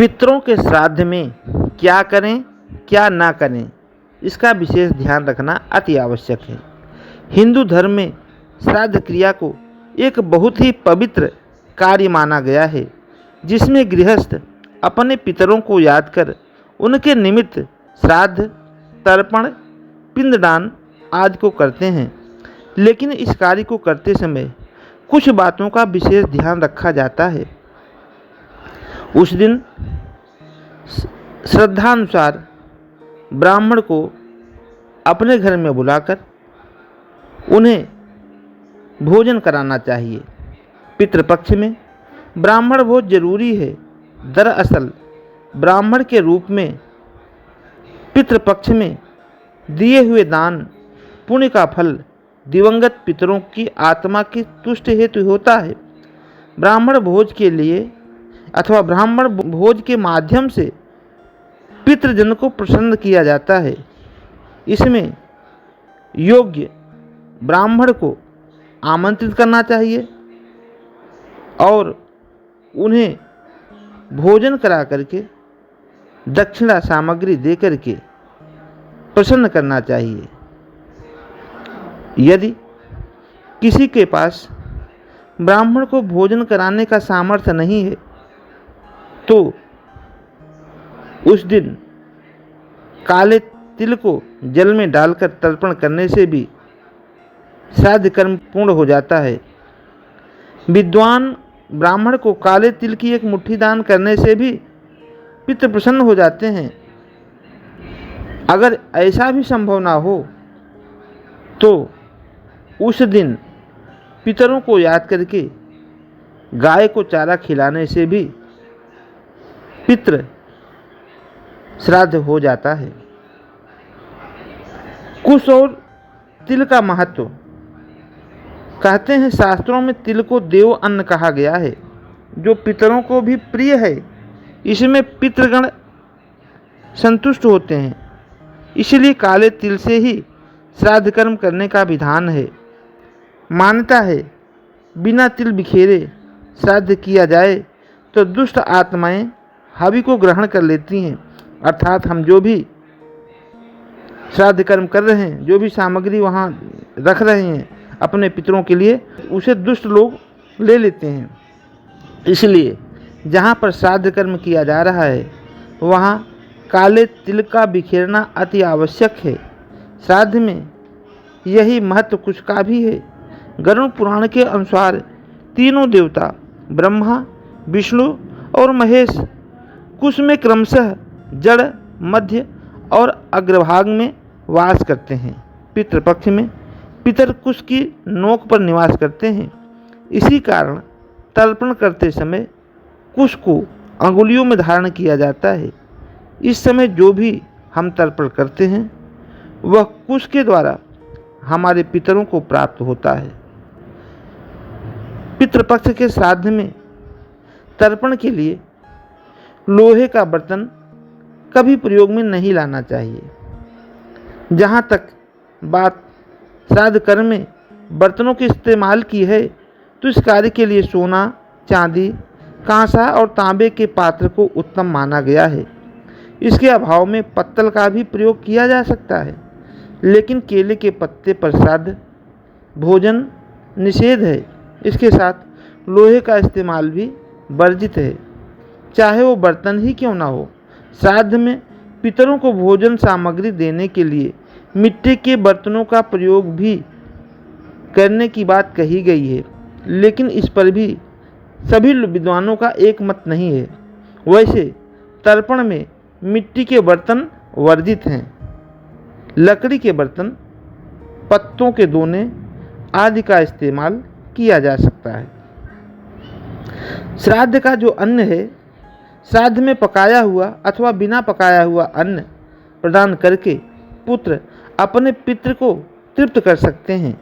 पितरों के श्राद्ध में क्या करें क्या ना करें, इसका विशेष ध्यान रखना अति आवश्यक है। हिंदू धर्म में श्राद्ध क्रिया को एक बहुत ही पवित्र कार्य माना गया है, जिसमें गृहस्थ अपने पितरों को याद कर उनके निमित्त श्राद्ध, तर्पण, पिंडदान आदि को करते हैं। लेकिन इस कार्य को करते समय कुछ बातों का विशेष ध्यान रखा जाता है। उस दिन श्रद्धानुसार ब्राह्मण को अपने घर में बुलाकर उन्हें भोजन कराना चाहिए। पितृपक्ष में ब्राह्मण भोज जरूरी है। दरअसल ब्राह्मण के रूप में पितृपक्ष में दिए हुए दान पुण्य का फल दिवंगत पितरों की आत्मा की तुष्टि हेतु होता है। ब्राह्मण भोज के लिए अथवा ब्राह्मण भोज के माध्यम से पितृजन को प्रसन्न किया जाता है। इसमें योग्य ब्राह्मण को आमंत्रित करना चाहिए और उन्हें भोजन करा करके दक्षिणा सामग्री दे करके प्रसन्न करना चाहिए। यदि किसी के पास ब्राह्मण को भोजन कराने का सामर्थ्य नहीं है तो उस दिन काले तिल को जल में डालकर तर्पण करने से भी श्राद्ध कर्म पूर्ण हो जाता है। विद्वान ब्राह्मण को काले तिल की एक मुट्ठी दान करने से भी पितृ प्रसन्न हो जाते हैं। अगर ऐसा भी संभव ना हो तो उस दिन पितरों को याद करके गाय को चारा खिलाने से भी पितृ श्राद्ध हो जाता है। कुश और तिल का महत्व। कहते हैं शास्त्रों में तिल को देव अन्न कहा गया है, जो पितरों को भी प्रिय है। इसमें पितृगण संतुष्ट होते हैं, इसलिए काले तिल से ही श्राद्ध कर्म करने का विधान है। मान्यता है बिना तिल बिखेरे श्राद्ध किया जाए तो दुष्ट आत्माएं हवि को ग्रहण कर लेती हैं। अर्थात हम जो भी श्राद्ध कर्म कर रहे हैं, जो भी सामग्री वहाँ रख रहे हैं अपने पितरों के लिए, उसे दुष्ट लोग ले लेते हैं। इसलिए जहाँ पर श्राद्ध कर्म किया जा रहा है वहाँ काले तिल का बिखेरना अति आवश्यक है। श्राद्ध में यही महत्व कुछ का भी है। गरुड़ पुराण के अनुसार तीनों देवता ब्रह्मा, विष्णु और महेश कुश में क्रमशः जड़, मध्य और अग्रभाग में वास करते हैं। पितृपक्ष में पितर कुश की नोक पर निवास करते हैं। इसी कारण तर्पण करते समय कुश को अंगुलियों में धारण किया जाता है। इस समय जो भी हम तर्पण करते हैं वह कुश के द्वारा हमारे पितरों को प्राप्त होता है। पितृपक्ष के श्राद्ध में तर्पण के लिए लोहे का बर्तन कभी प्रयोग में नहीं लाना चाहिए। जहाँ तक बात श्राद्ध कर्म में बर्तनों के इस्तेमाल की है तो इस कार्य के लिए सोना, चांदी, कांसा और तांबे के पात्र को उत्तम माना गया है। इसके अभाव में पत्तल का भी प्रयोग किया जा सकता है, लेकिन केले के पत्ते पर श्राद्ध भोजन निषेध है। इसके साथ लोहे का इस्तेमाल भी वर्जित है, चाहे वो बर्तन ही क्यों ना हो। श्राद्ध में पितरों को भोजन सामग्री देने के लिए मिट्टी के बर्तनों का प्रयोग भी करने की बात कही गई है, लेकिन इस पर भी सभी विद्वानों का एक मत नहीं है। वैसे तर्पण में मिट्टी के बर्तन वर्जित हैं। लकड़ी के बर्तन, पत्तों के दोने आदि का इस्तेमाल किया जा सकता है। श्राद्ध का जो अन्न है, श्राद्ध में पकाया हुआ अथवा बिना पकाया हुआ अन्न प्रदान करके पुत्र अपने पितृ को तृप्त कर सकते हैं।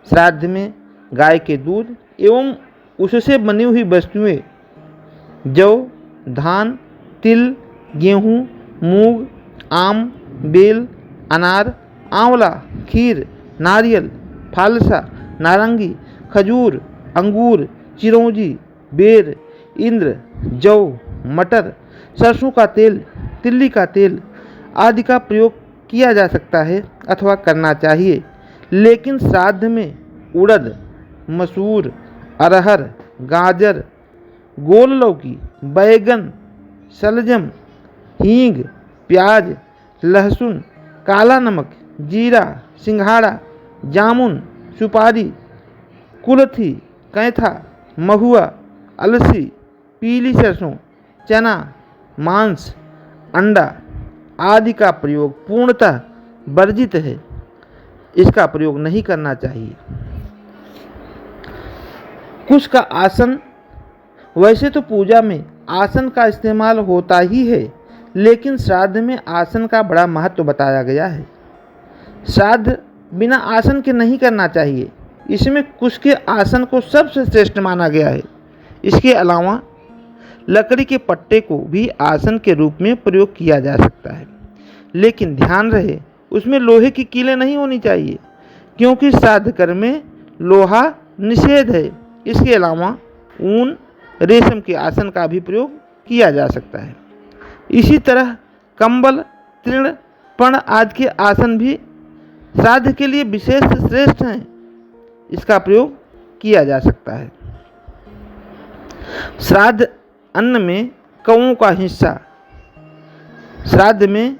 श्राद्ध में गाय के दूध एवं उससे बनी हुई वस्तुएं जौ, धान, तिल, गेहूँ, मूंग, आम, बेल, अनार, आंवला, खीर, नारियल, फालसा, नारंगी, खजूर, अंगूर, चिरौंजी, बेर, इंद्र, जौ, मटर, सरसों का तेल, तिल्ली का तेल आदि का प्रयोग किया जा सकता है अथवा करना चाहिए। लेकिन श्राद्ध में उड़द, मसूर, अरहर, गाजर, गोल लौकी, बैगन, शलजम, हींग, प्याज, लहसुन, काला नमक, जीरा, सिंघाड़ा, जामुन, सुपारी, कुल्थी, कैथा, महुआ, अलसी, पीली सरसों, चना, मांस, अंडा आदि का प्रयोग पूर्णतः वर्जित है। इसका प्रयोग नहीं करना चाहिए। कुश का आसन, वैसे तो पूजा में आसन का इस्तेमाल होता ही है, लेकिन श्राद्ध में आसन का बड़ा महत्व बताया गया है। श्राद्ध बिना आसन के नहीं करना चाहिए। इसमें कुश के आसन को सबसे श्रेष्ठ माना गया है। इसके अलावा लकड़ी के पट्टे को भी आसन के रूप में प्रयोग किया जा सकता है, लेकिन ध्यान रहे उसमें लोहे की कीलें नहीं होनी चाहिए, क्योंकि श्राद्ध कर्म में लोहा निषेध है। इसके अलावा ऊन, रेशम के आसन का भी प्रयोग किया जा सकता है। इसी तरह कंबल, तृण, पण आदि के आसन भी श्राद्ध के लिए विशेष श्रेष्ठ हैं। इसका प्रयोग किया जा सकता है। श्राद्ध अन्न में कौओं का हिस्सा, श्राद्ध में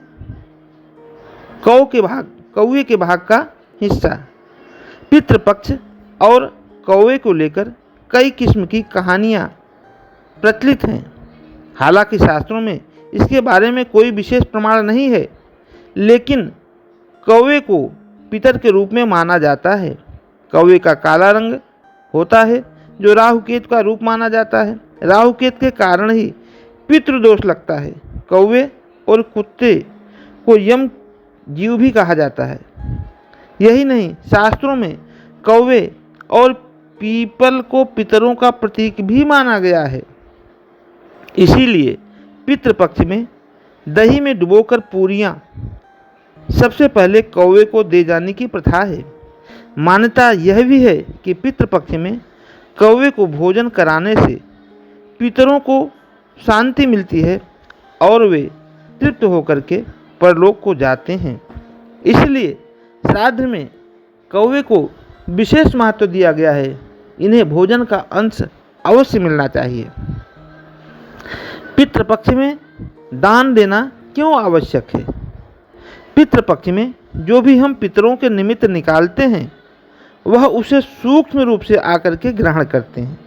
कौवे के भाग का हिस्सा। पितृपक्ष और कौवे को लेकर कई किस्म की कहानियाँ प्रचलित हैं। हालांकि शास्त्रों में इसके बारे में कोई विशेष प्रमाण नहीं है, लेकिन कौवे को पितर के रूप में माना जाता है। कौवे का काला रंग होता है, जो राहु केतु का रूप माना जाता है। राहु केतु के कारण ही पितृदोष लगता है। कौवे और कुत्ते को यम जीव भी कहा जाता है। यही नहीं, शास्त्रों में कौवे और पीपल को पितरों का प्रतीक भी माना गया है। इसीलिए पितृपक्ष में दही में डुबोकर पूरियां सबसे पहले कौवे को दे जाने की प्रथा है। मान्यता यह भी है कि पितृपक्ष में कौवे को भोजन कराने से पितरों को शांति मिलती है और वे तृप्त होकर के परलोक को जाते हैं। इसलिए श्राद्ध में कौवे को विशेष महत्व दिया गया है। इन्हें भोजन का अंश अवश्य मिलना चाहिए। पितृपक्ष में दान देना क्यों आवश्यक है? पितृपक्ष में जो भी हम पितरों के निमित्त निकालते हैं, वह उसे सूक्ष्म रूप से आकर के ग्रहण करते हैं,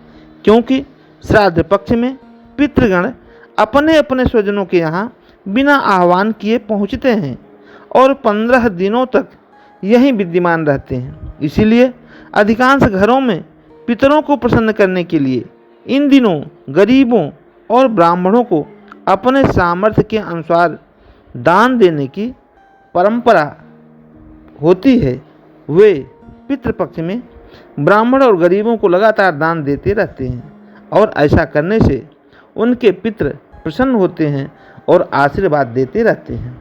क्योंकि श्राद्ध पक्ष में पितृगण अपने अपने स्वजनों के यहाँ बिना आह्वान किए पहुँचते हैं और 15 दिनों तक यहीं विद्यमान रहते हैं। इसीलिए अधिकांश घरों में पितरों को प्रसन्न करने के लिए इन दिनों गरीबों और ब्राह्मणों को अपने सामर्थ्य के अनुसार दान देने की परंपरा होती है। वे पितृपक्ष में ब्राह्मण और गरीबों को लगातार दान देते रहते हैं और ऐसा करने से उनके पितृ प्रसन्न होते हैं और आशीर्वाद देते रहते हैं।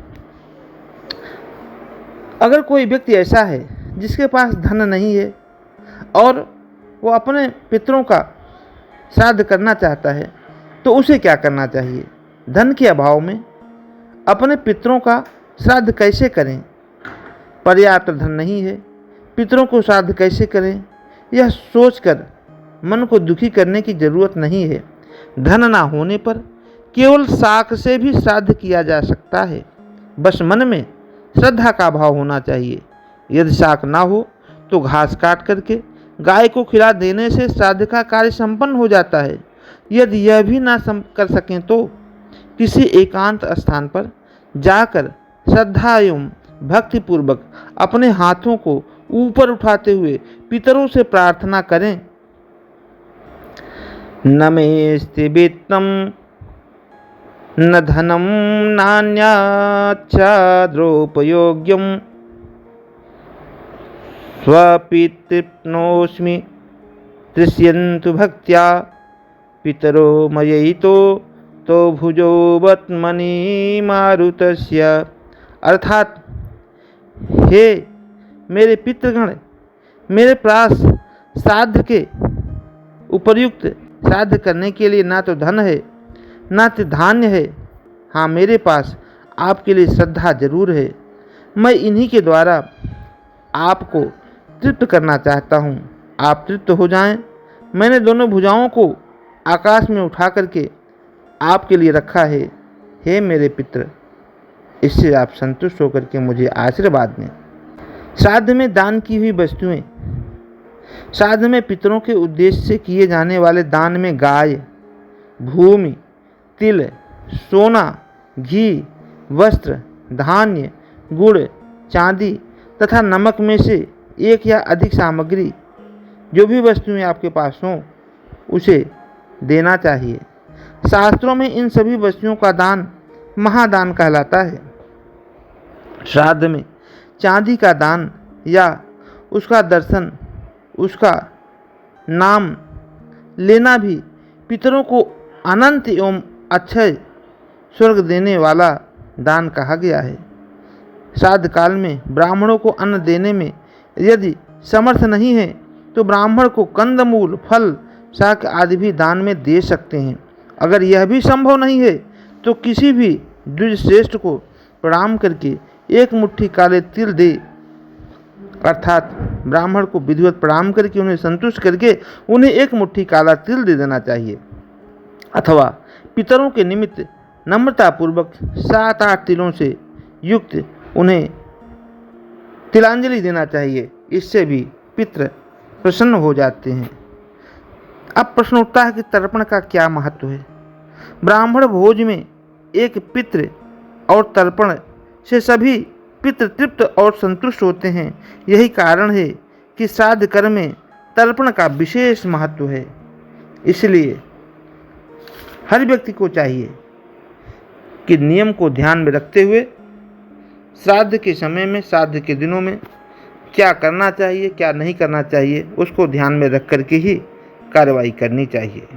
अगर कोई व्यक्ति ऐसा है जिसके पास धन नहीं है और वो अपने पितरों का श्राद्ध करना चाहता है, तो उसे क्या करना चाहिए? धन के अभाव में अपने पितरों का श्राद्ध कैसे करें? पर्याप्त धन नहीं है, पितरों को श्राद्ध कैसे करें? यह सोचकर मन को दुखी करने की जरूरत नहीं है। धन ना होने पर केवल शाक से भी श्राद्ध किया जा सकता है। बस मन में श्रद्धा का भाव होना चाहिए। यदि शाक ना हो तो घास काट करके गाय को खिला देने से श्राद्ध का कार्य संपन्न हो जाता है। यदि यह भी ना कर सकें तो किसी एकांत स्थान पर जाकर श्रद्धा एवं भक्तिपूर्वक अपने हाथों को ऊपर उठाते हुए पितरों से प्रार्थना करें। न मेस्ति वित्तं न धनं नान्याच्छाद्रोपयोग्यं स्वपितृप्नोस्मि तृष्यन्तु भक्त्या पितरो मयैतो तो भुजो बत्मनि मारुतस्य। अर्थात, हे मेरे पितृगण, मेरे पास श्राद्ध के उपर्युक्त श्राद्ध करने के लिए ना तो धन है, ना तो धान्य है, हाँ, मेरे पास आपके लिए श्रद्धा जरूर है। मैं इन्हीं के द्वारा आपको तृप्त करना चाहता हूँ। आप तृप्त हो जाएं। मैंने दोनों भुजाओं को आकाश में उठा करके आपके लिए रखा है। हे मेरे पित्र, इससे आप संतुष्ट होकर के मुझे आशीर्वाद दें। श्राद्ध में दान की हुई वस्तुएं। श्राद्ध में पितरों के उद्देश्य से किए जाने वाले दान में गाय, भूमि, तिल, सोना, घी, वस्त्र, धान्य, गुड़, चांदी तथा नमक में से एक या अधिक सामग्री, जो भी वस्तुएं आपके पास हों, उसे देना चाहिए। शास्त्रों में इन सभी वस्तुओं का दान महादान कहलाता है। श्राद्ध में चांदी का दान या उसका दर्शन, उसका नाम लेना भी पितरों को अनंत एवं अक्षय स्वर्ग देने वाला दान कहा गया है। श्राद्ध काल में ब्राह्मणों को अन्न देने में यदि समर्थ नहीं है तो ब्राह्मण को कंदमूल, फल, शाक आदि भी दान में दे सकते हैं। अगर यह भी संभव नहीं है तो किसी भी द्विज श्रेष्ठ को प्रणाम करके एक मुट्ठी काले तिल दे, अर्थात ब्राह्मण को विधिवत प्रणाम करके उन्हें संतुष्ट करके उन्हें एक मुट्ठी काला तिल दे देना चाहिए, अथवा पितरों के निमित्त नम्रतापूर्वक 7-8 तिलों से युक्त उन्हें तिलांजलि देना चाहिए। इससे भी पितृ प्रसन्न हो जाते हैं। अब प्रश्न उठता है कि तर्पण का क्या महत्व है। ब्राह्मण भोज में एक पितृ और तर्पण से सभी पितृ तृप्त और संतुष्ट होते हैं। यही कारण है कि श्राद्ध कर्म में तर्पण का विशेष महत्व है। इसलिए हर व्यक्ति को चाहिए कि नियम को ध्यान में रखते हुए श्राद्ध के समय में, श्राद्ध के दिनों में क्या करना चाहिए, क्या नहीं करना चाहिए, उसको ध्यान में रख करके ही कार्रवाई करनी चाहिए।